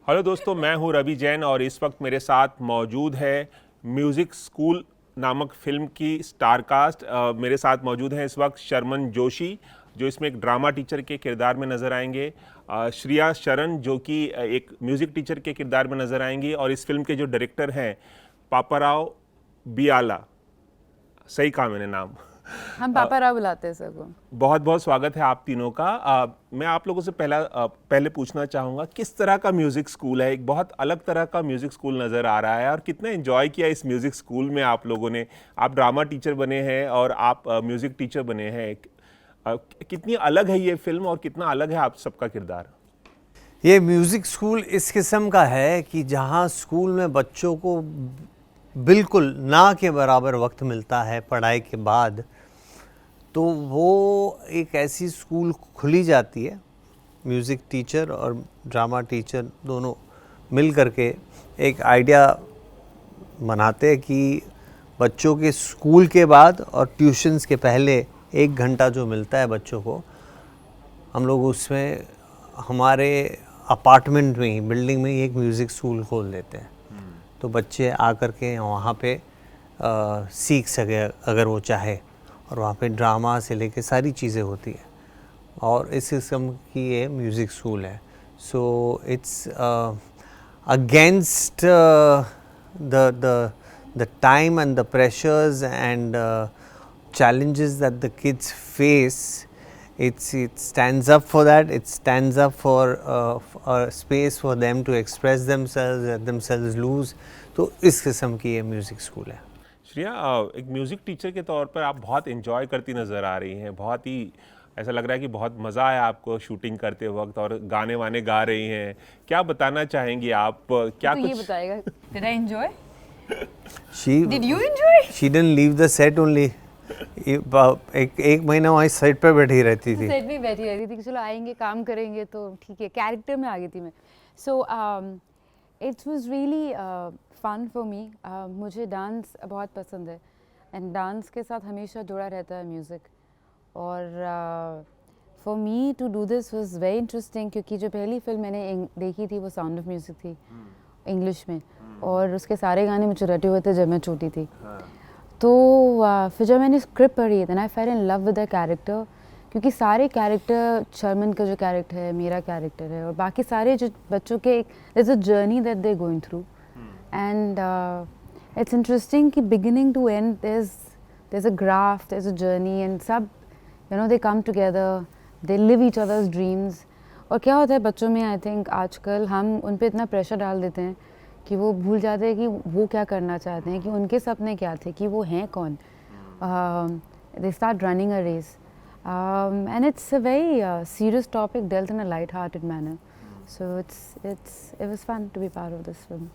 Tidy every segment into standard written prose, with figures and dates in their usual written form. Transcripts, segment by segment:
Hello दोस्तों, मैं हूं रवि जैन और इस वक्त मेरे साथ मौजूद है म्यूज़िक स्कूल नामक फ़िल्म की स्टार कास्ट। मेरे साथ मौजूद हैं इस वक्त शर्मन जोशी, जो इसमें एक ड्रामा टीचर के किरदार में नज़र आएंगे। श्रिया शरण, जो कि एक म्यूज़िक टीचर के किरदार में नज़र आएंगी। और इस फिल्म के जो डायरेक्टर हैं पापाराव बियाला, सही कहा मैंने नाम? हम पापा राव बुलाते हैं सबको। बहुत बहुत स्वागत है आप तीनों का। मैं आप लोगों से पहले पूछना चाहूँगा, किस तरह का म्यूज़िक स्कूल है? एक बहुत अलग तरह का म्यूज़िक स्कूल नज़र आ रहा है, और कितना एंजॉय किया इस म्यूज़िक स्कूल में आप लोगों ने। आप ड्रामा टीचर बने हैं और आप म्यूज़िक टीचर बने हैं। कितनी अलग है ये फिल्म और कितना अलग है आप सबका किरदार? ये म्यूज़िक स्कूल इस किस्म का है कि जहाँ स्कूल में बच्चों को बिल्कुल ना के बराबर वक्त मिलता है पढ़ाई के बाद, तो वो एक ऐसी स्कूल खुली जाती है। म्यूज़िक टीचर और ड्रामा टीचर दोनों मिल करके एक आइडिया बनाते हैं कि बच्चों के स्कूल के बाद और ट्यूशन्स के पहले 1 घंटा जो मिलता है बच्चों को, हम लोग उसमें हमारे अपार्टमेंट में ही, बिल्डिंग में ही एक म्यूज़िक स्कूल खोल देते हैं। तो बच्चे आकर के वहाँ पे सीख सके अगर वो चाहे, और वहाँ पे ड्रामा से लेके सारी चीज़ें होती है। और इस किस्म की ये म्यूज़िक स्कूल है। So it's against the time and the pressures and challenges that the kids face. It stands up for that. It stands up for a space for them to express themselves, let themselves loose. तो इस किस्म की ये music school है। श्रेया, एक music teacher के तौर पर आप बहुत एंजॉय करती नज़र आ रही हैं। बहुत ही ऐसा लग रहा है कि बहुत मज़ा आया आपको शूटिंग करते वक्त, और गाने वाने गा रही हैं। क्या बताना चाहेंगी आप? क्या तो कुछ ये बताएगा, did I enjoy? Did you She enjoy? didn't leave the set only. एक महीना वहीं सेट पे बैठी रहती थी। सेट में बैठी रहती थी कि चलो आएंगे काम करेंगे तो ठीक है, कैरेक्टर में आ गई थी मैं। So it was really fun for me. मुझे डांस बहुत पसंद है, एंड डांस के साथ हमेशा जुड़ा रहता है म्यूज़िक। और for me to do this was very interesting, क्योंकि जो पहली फिल्म मैंने देखी थी वो साउंड ऑफ म्यूज़िक थी, इंग्लिश में, और उसके सारे गाने मुझे रटे हुए थे जब मैं छोटी थी। तो फिर जब मैंने स्क्रिप्ट पढ़ी, then I fell in love with the character, क्योंकि सारे कैरेक्टर, शर्मन का जो कैरेक्टर है, मेरा कैरेक्टर है, और बाकी सारे जो बच्चों के, there is a journey that they going through, and it's interesting कि beginning to end there is a graph, there is a journey, and सब you know they come together, they live each others dreams. और क्या होता है बच्चों में, I think आजकल हम उन पे इतना प्रेशर डाल देते हैं कि वो भूल जाते हैं कि वो क्या करना चाहते हैं, कि उनके सपने क्या थे, कि वो हैं कौन। They start running a race, and it's a very serious topic dealt in a light hearted manner. So it was fun to be part of this film.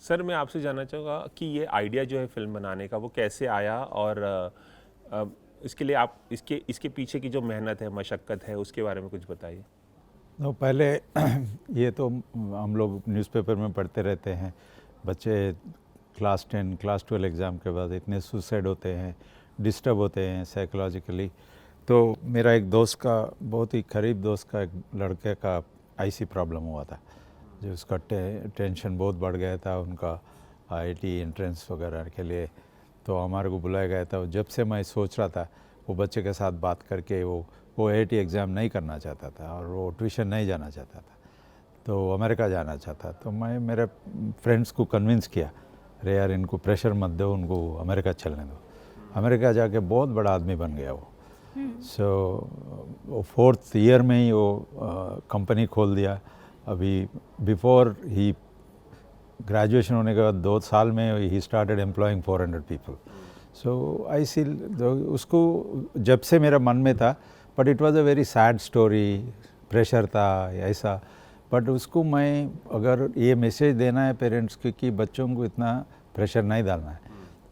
Sir, मैं आपसे जानना चाहूँगा कि ये आइडिया जो है फिल्म बनाने का, वो कैसे आया, और इसके लिए आप इसके पीछे की जो मेहनत है, मशक्क़त है, उसके बारे में कुछ बताइए। तो पहले ये तो हम लोग न्यूज़पेपर में पढ़ते रहते हैं, बच्चे क्लास 10 क्लास 12 एग्ज़ाम के बाद इतने सुसाइड होते हैं, डिस्टर्ब होते हैं साइकोलॉजिकली। तो मेरा एक दोस्त का, बहुत ही करीब दोस्त का, एक लड़के का ऐसी प्रॉब्लम हुआ था, जो उसका टेंशन बहुत बढ़ गया था उनका आईआईटी एंट्रेंस वगैरह के लिए। तो हमारे को बुलाया गया था। जब से मैं सोच रहा था वो बच्चे के साथ बात करके, वो आईआईटी एग्ज़ाम नहीं करना चाहता था और वो ट्यूशन नहीं जाना चाहता था, तो अमेरिका जाना चाहता। तो मैं मेरे फ्रेंड्स को कन्विंस किया, अरे यार इनको प्रेशर मत दो, उनको अमेरिका चलने दो। अमेरिका जाके बहुत बड़ा आदमी बन गया वो। सो वो 4th ईयर में ही वो कंपनी खोल दिया। अभी बिफोर ही ग्रेजुएशन होने के बाद 2 साल में ही स्टार्टेड एम्प्लॉइंग 400 पीपल। सो आई सी उसको जब से मेरा मन में था, but it was a very sad story, pressure था ऐसा। बट उसको मैं, अगर ये मैसेज देना है पेरेंट्स को कि बच्चों को इतना प्रेशर नहीं डालना है,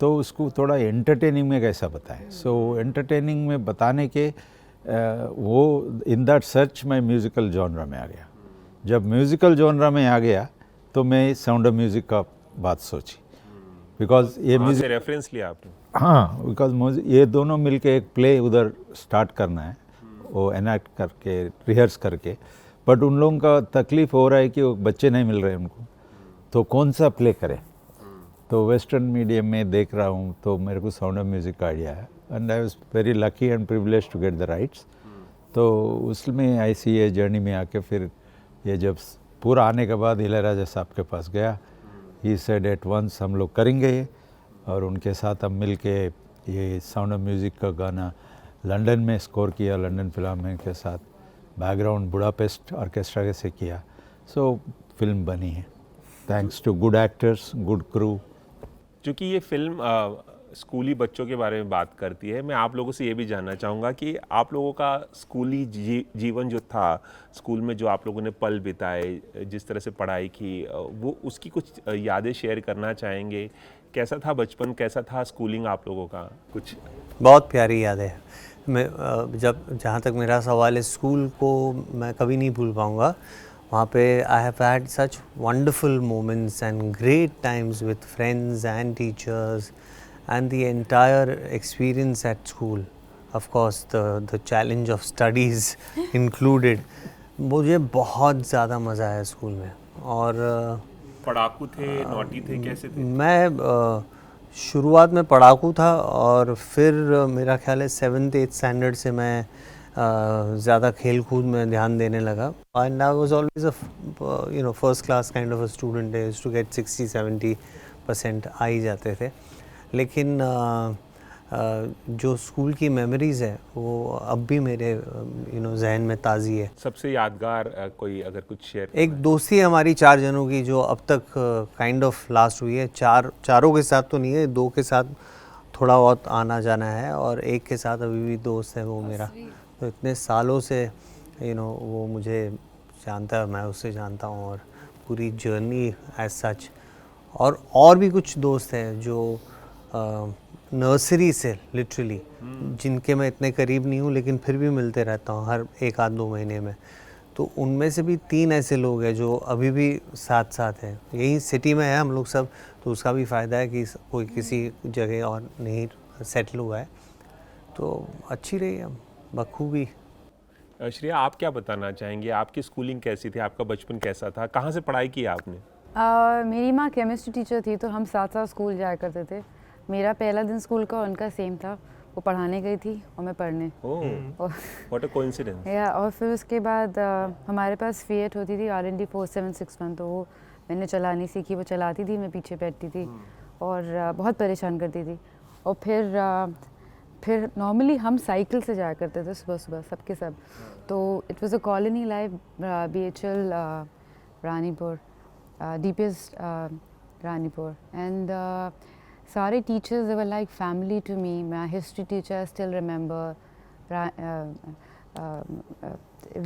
तो उसको थोड़ा एंटरटेनिंग में कैसा बताएं। सो एंटरटेनिंग में बताने के वो इन दैट सर्च मैं म्यूज़िकल जॉनरा में आ गया। जब म्यूज़िकल जॉनरा में आ गया तो मैं साउंड ऑफ म्यूज़िक का बात सोची, बिकॉज ये म्यूज़िक रेफरेंस लिया आपने? हाँ, बिकॉज ये दोनों मिलके एक प्ले उधर स्टार्ट करना है, वो एनैक्ट करके, रिहर्स करके बट उन लोगों का तकलीफ़ हो रहा है कि वो बच्चे नहीं मिल रहे उनको, तो कौन सा प्ले करें। तो वेस्टर्न मीडियम में देख रहा हूँ तो मेरे को साउंड ऑफ म्यूज़िक का आइडिया है, and I was very lucky and privilege to get the rights. तो उसमें ऐसी ये जर्नी में आके फिर ये जब पूरा आने के बाद इलैयाराजा साहब के पास गया, ही सेड एट वंस हम लोग करेंगे ये, और उनके साथ हम मिल के ये साउंड ऑफ म्यूज़िक का गाना लंदन में स्कोर किया, लंदन फिल्हार्मोनिक के साथ, बैकग्राउंड बुडापेस्ट ऑर्केस्ट्रा के से किया। सो फिल्म बनी है thanks to good actors, good crew. चूँकि ये फिल्म स्कूली बच्चों के बारे में बात करती है, मैं आप लोगों से ये भी जानना चाहूँगा कि आप लोगों का स्कूली जीवन जो था, स्कूल में जो आप लोगों ने पल बिताए, जिस तरह से पढ़ाई की, वो उसकी कुछ यादें शेयर करना चाहेंगे। कैसा था बचपन, कैसा था स्कूलिंग आप लोगों का? कुछ बहुत प्यारी याद है। मैं जब जहाँ तक मेरा सवाल है, स्कूल को मैं कभी नहीं भूल पाऊँगा। वहाँ पे I have had such wonderful moments and great times with friends and teachers and the entire experience at school, of course the challenge of studies included. मुझे बहुत ज़्यादा मज़ा आया स्कूल में। और पढ़ाकू थे, नॉटी थे, कैसे थे? मैं शुरुआत में पढ़ाकू था, और फिर मेरा ख्याल है 7th 8th स्टैंडर्ड से मैं ज़्यादा खेल कूद में ध्यान देने लगा। And I was always a first class kind of a student, used to get 60-70% आ ही जाते थे। लेकिन जो स्कूल की मेमोरीज़ है वो अब भी मेरे जहन में ताज़ी है। सबसे यादगार कोई अगर कुछ शेयर? एक दोस्ती है हमारी 4 जनों की जो अब तक काइंड ऑफ लास्ट हुई है। चारों के साथ तो नहीं है, 2 के साथ थोड़ा बहुत आना जाना है, और एक के साथ अभी भी दोस्त है वो मेरा। तो इतने सालों से वो मुझे जानता है, मैं उससे जानता हूँ, और पूरी जर्नी एज सच। और भी कुछ दोस्त हैं जो नर्सरी से लिटरली, जिनके मैं इतने करीब नहीं हूँ लेकिन फिर भी मिलते रहता हूँ हर 1-2 महीने में। तो उनमें से भी 3 ऐसे लोग हैं जो अभी भी साथ साथ हैं। यही सिटी में है हम लोग सब, तो उसका भी फ़ायदा है कि कोई किसी जगह और नहीं सेटल हुआ है। तो अच्छी रही है बखूबी। श्रेया, आप क्या बताना चाहेंगे? आपकी स्कूलिंग कैसी थी? आपका बचपन कैसा था? कहाँ से पढ़ाई की आपने? मेरी माँ केमिस्ट्री टीचर थी, तो हम साथ साथ स्कूल जाया करते थे। मेरा पहला दिन स्कूल का उनका सेम था। वो पढ़ाने गई थी और मैं पढ़ने। What a coincidence. या और फिर उसके बाद हमारे पास फिएट होती थी R&D 4761, तो वो मैंने चलानी सीखी। वो चलाती थी, मैं पीछे बैठती थी और बहुत परेशान करती थी। और फिर नॉर्मली हम साइकिल से जाया करते थे सुबह सुबह सबके सब। तो it was a colony life, BHL Ranipur, DPS Ranipur, and सारे teachers they were like family to me. My history teacher I still remember,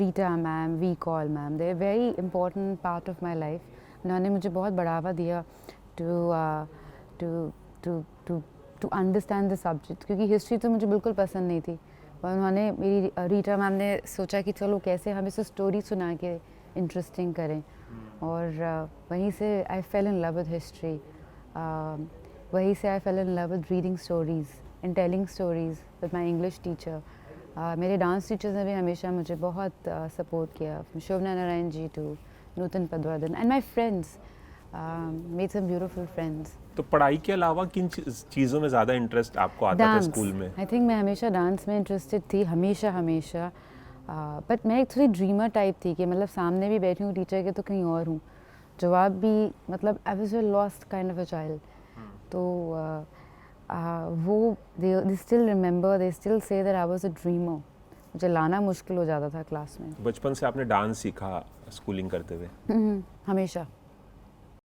Rita ma'am, V call ma'am. They're a very important part of my life. उन्होंने मुझे बहुत बढ़ावा दिया to understand the subject, क्योंकि history तो मुझे बिल्कुल पसंद नहीं थी। और उन्होंने मेरी रीटा मैम ने सोचा कि चलो कैसे हम इसे स्टोरी सुना के इंटरेस्टिंग करें, और वहीं से I fell in love with history. वहीं से I fell in love with reading stories and telling stories with my English teacher. मेरे डांस टीचर्स ने भी हमेशा मुझे बहुत सपोर्ट किया, Shobhana Narayan ji to Nutan Patwardhan, and my friends, made some beautiful friends. तो पढ़ाई के अलावा किन चीज़ों में ज़्यादा इंटरेस्ट आपको आता था स्कूल में? आई थिंक मैं हमेशा डांस में इंटरेस्टेड थी, हमेशा। बट मैं एक थोड़ी ड्रीमर टाइप थी कि मतलब सामने भी बैठी हूँ टीचर के तो कहीं और हूँ, जवाब भी मतलब I was a lost kind of a child. तो वो they still remember, they still say that I was a dreamer. मुझे लाना मुश्किल हो जाता था क्लास में। बचपन से आपने डांस सीखा स्कूलिंग करते हुए? हमेशा।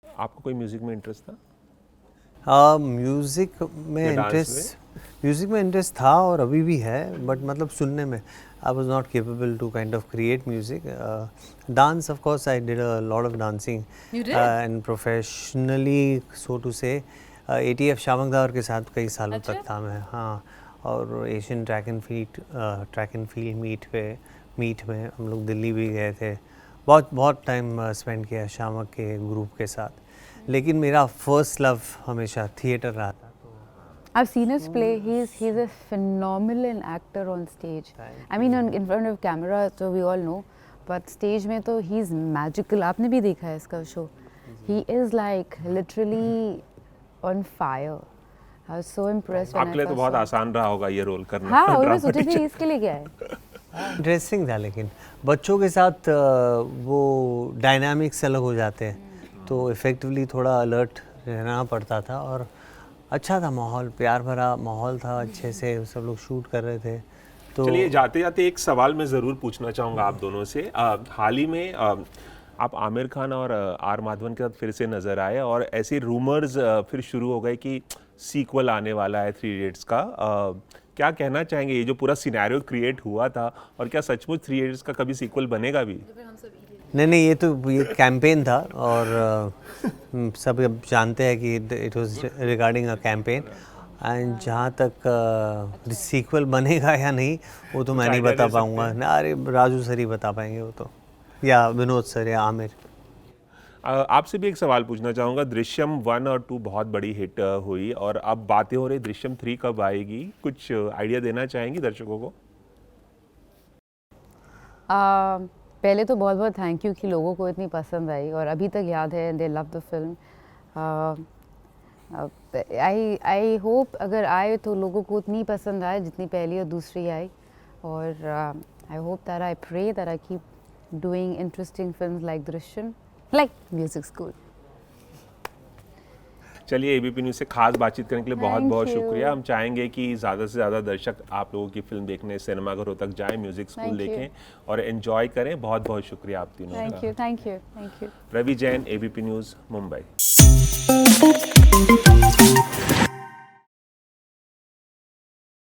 आपको कोई म्यूजिक में इंटरेस्ट था? म्यूज़िक में इंटरेस्ट था और अभी भी है, बट मतलब सुनने में I was not capable to kind of create music. Dance of course I did a lot of dancing and professionally so to say. ATF शामकदार के साथ कई सालों तक था मैं, हाँ। और Asian track and field meet में हम लोग दिल्ली भी गए थे। बहुत टाइम स्पेंड किया शामक के ग्रुप के साथ। लेकिन मेरा फर्स्ट लव हमेशा थिएटर रहा था। I've seen his play. He's a phenomenal actor on stage. I mean, in front of camera, so we all know. But stage में तो ही इज़ मैजिकल. आपने भी देखा है इसका show. He is like literally on fire. I was so impressed. आपके लिए तो बहुत आसान रहा होगा ये रोल करना. हाँ, और मैं ड्रामा सोची टीचर. थी इसके लिए क्या है. इंटरेस्टिंग था, लेकिन बच्चों के साथ वो डायनामिक्स अलग हो जाते हैं, तो इफ़ेक्टिवली थोड़ा अलर्ट रहना पड़ता था. और अच्छा था माहौल, प्यार भरा माहौल था, अच्छे से सब लोग शूट कर रहे थे. तो चलिए जाते जाते एक सवाल मैं ज़रूर पूछना चाहूँगा आप दोनों से. हाल ही में आप आमिर खान और आर माधवन के साथ फिर से नज़र आए और ऐसे रूमर्स फिर शुरू हो गए कि सीक्वल आने वाला है 3 इडियट्स का. क्या कहना चाहेंगे, ये जो पूरा सिनेरियो क्रिएट हुआ था, और क्या सचमुच 3 इडियट्स का कभी सीक्वल बनेगा भी? नहीं, ये कैंपेन था, और सब अब जानते हैं कि it was regarding a campaign. And जहाँ तक सीक्वल बनेगा या नहीं, वो तो मैं नहीं idea बता दे पाऊँगा ना. अरे राजू सर ही बता पाएंगे वो तो, या विनोद सर या आमिर. आपसे भी एक सवाल पूछना चाहूँगा. दृश्यम 1 और 2 बहुत बड़ी हिट हुई, और अब बातें हो रही दृश्यम 3 कब आएगी. कुछ आइडिया देना चाहेंगी दर्शकों को? पहले तो बहुत बहुत थैंक यू कि लोगों को इतनी पसंद आई, और अभी तक याद है. दे love the film. I hope अगर आए तो लोगों को उतनी पसंद आए जितनी पहली और दूसरी आई. और I hope that, I pray that I keep doing interesting films like Drishyam, like music school. चलिए, एबीपी न्यूज़ से खास बातचीत करने के लिए बहुत Thank बहुत you. शुक्रिया. हम चाहेंगे कि ज़्यादा से ज़्यादा दर्शक आप लोगों की फिल्म देखने सिनेमाघरों तक जाएं, म्यूजिक स्कूल Thank you. देखें और एंजॉय करें. बहुत बहुत शुक्रिया आप तीनों थैंक का. You, thank you, thank you. Ravi Jain, ABP news, Mumbai.